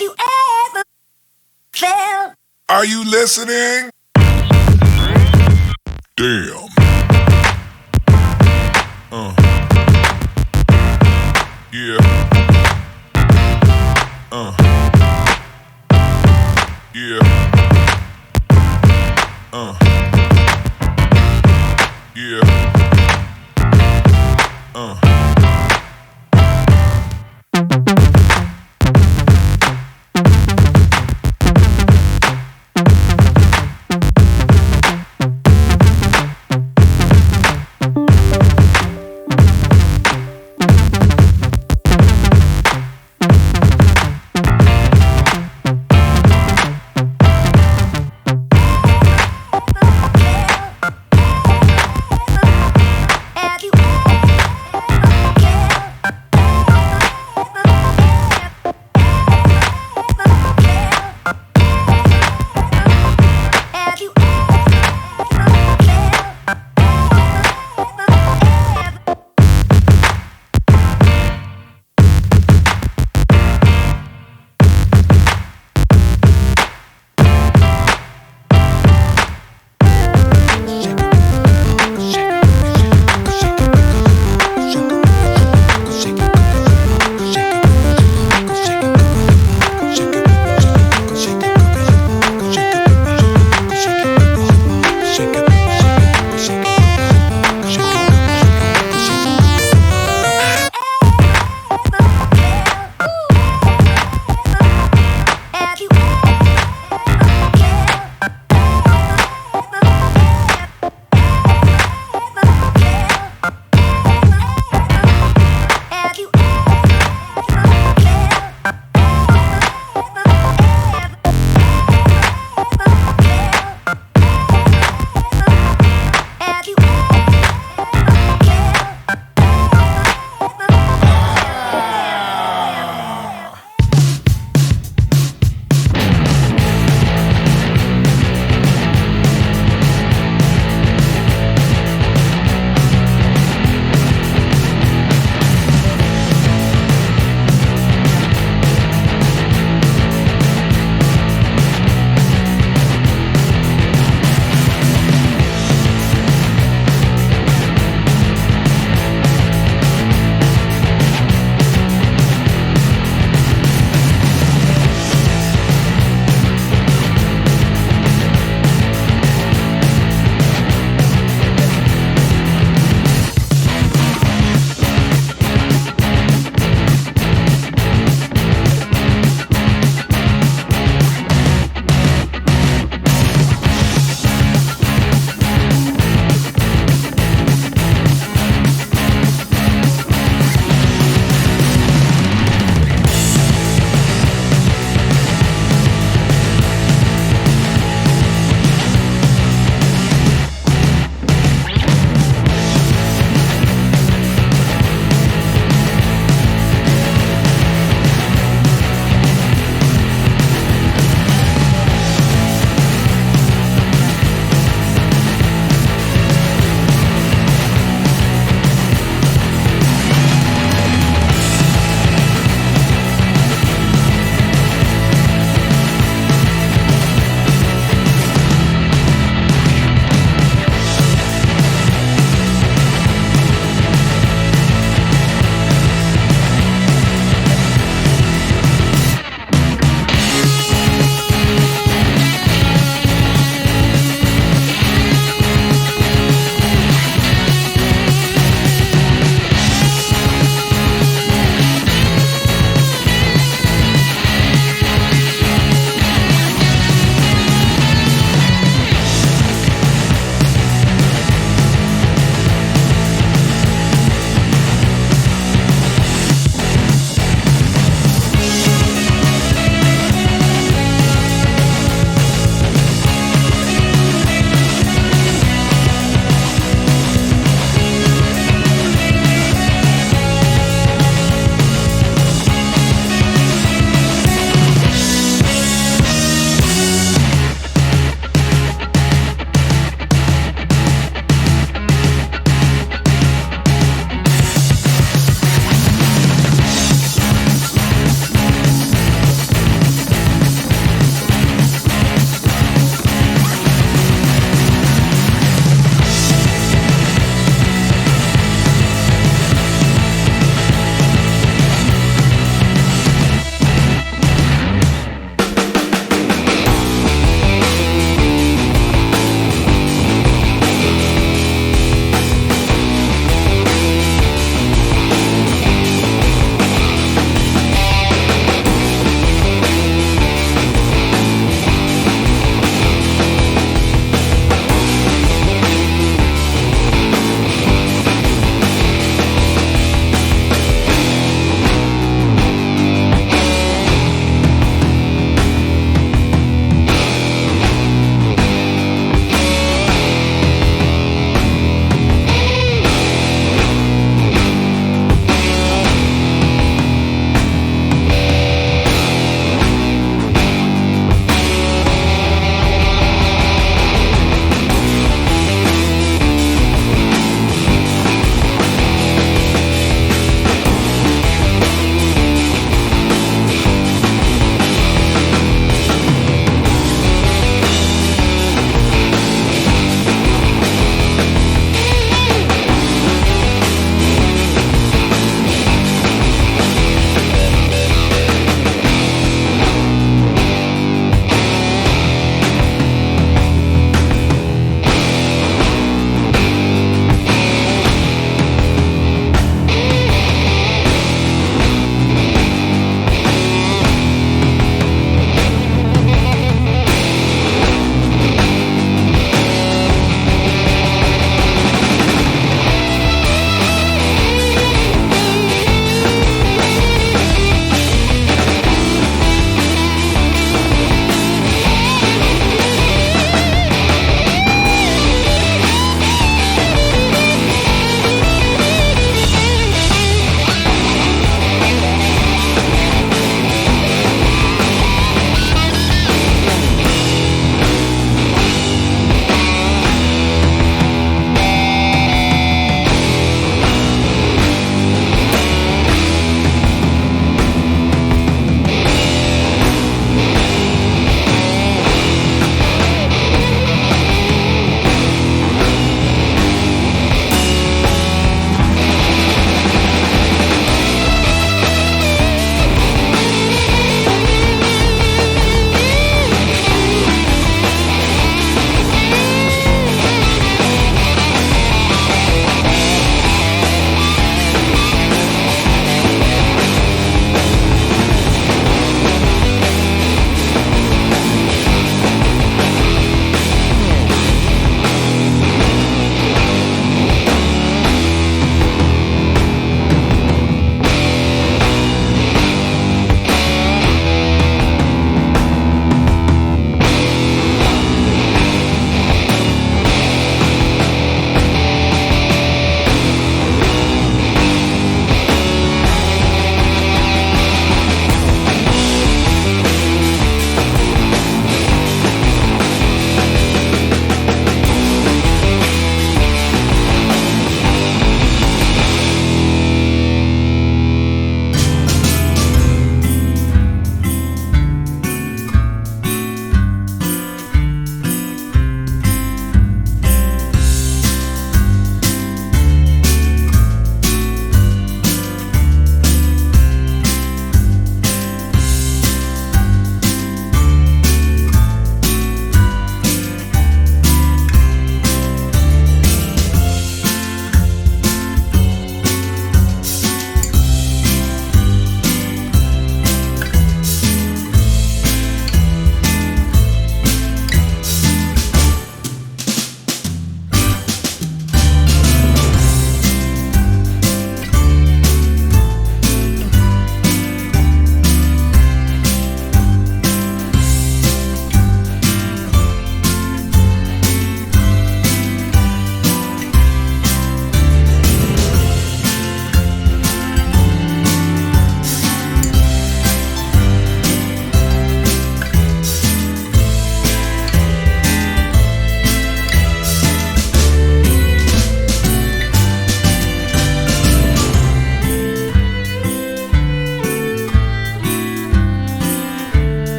you ever felt. Are you listening? Damn. Yeah. Yeah. Yeah.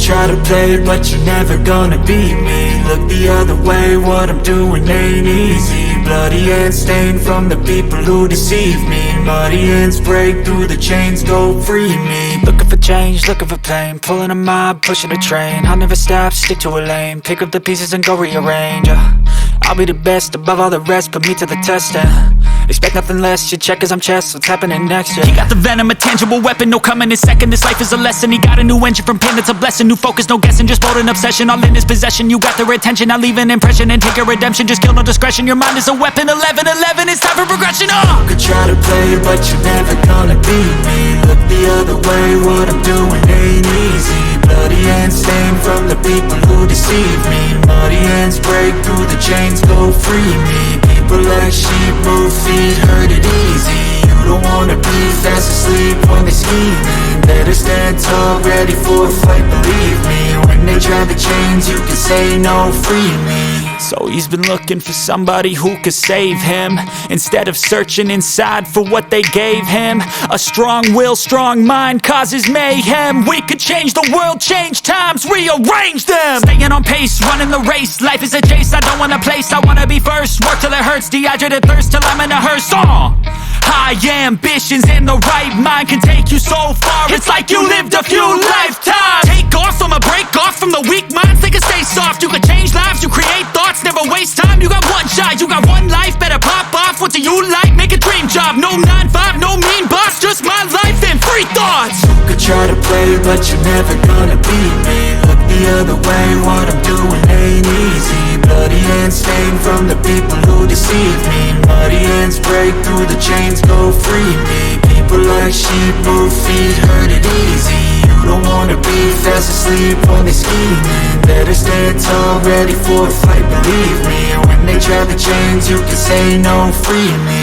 Try to play, but you're never gonna beat me. Look the other way, what I'm doing ain't easy. Bloody hands stained from the people who deceive me. Muddy hands break through the chains, go free me. Looking for change, looking for pain. Pulling a mob, pushing a train. I'll never stop, stick to a lane. Pick up the pieces and go rearrange. I'll be the best above all the rest, put me to the test and expect nothing less, your check is I'm chess, what's happening next, yeah. He got the venom, a tangible weapon, no coming in second. This life is a lesson, he got a new engine from pain, that's a blessing. New focus, no guessing, just bold and obsession. All in his possession, you got their attention. I'll leave an impression and take your redemption. Just kill no discretion, your mind is a weapon. 11-11, it's time for progression, You could try to play, but you're never gonna beat me. Look the other way, what I'm doing ain't easy. Bloody hands stained from the people who deceive me. Muddy hands break through the chains, go free me. People like sheep, move feet, hurt it easy. You don't wanna be fast asleep when they scheming. Better stand tall, ready for a fight, believe me. When they try the chains, you can say no, free me. So he's been looking for somebody who could save him, instead of searching inside for what they gave him. A strong will, strong mind causes mayhem. We could change the world, change times, rearrange them. Staying on pace, running the race. Life is a chase, I don't want a place. I wanna be first, work till it hurts. Dehydrated thirst till I'm in a hearse. High ambitions and the right mind can take you so far. It's like you lived a few lifetimes. Take off, I'ma break off from the weak minds. They can stay soft, you can change lives, you create thoughts. Never waste time, you got one shot, you got one life. Better pop off, what do you like? Make a dream job, no 9-5, no mean boss. Just my life and free thoughts. You could try to play, but you're never gonna beat me. Look the other way, what I'm doing ain't easy. Bloody hands stained from the people who deceive me. Muddy hands break through the chains, go free me. People like sheep, move feet, hurt it easy. You don't wanna be fast asleep when they scheming. Better stand tall, ready for a fight, believe me. When they try the chains, you can say no, free me.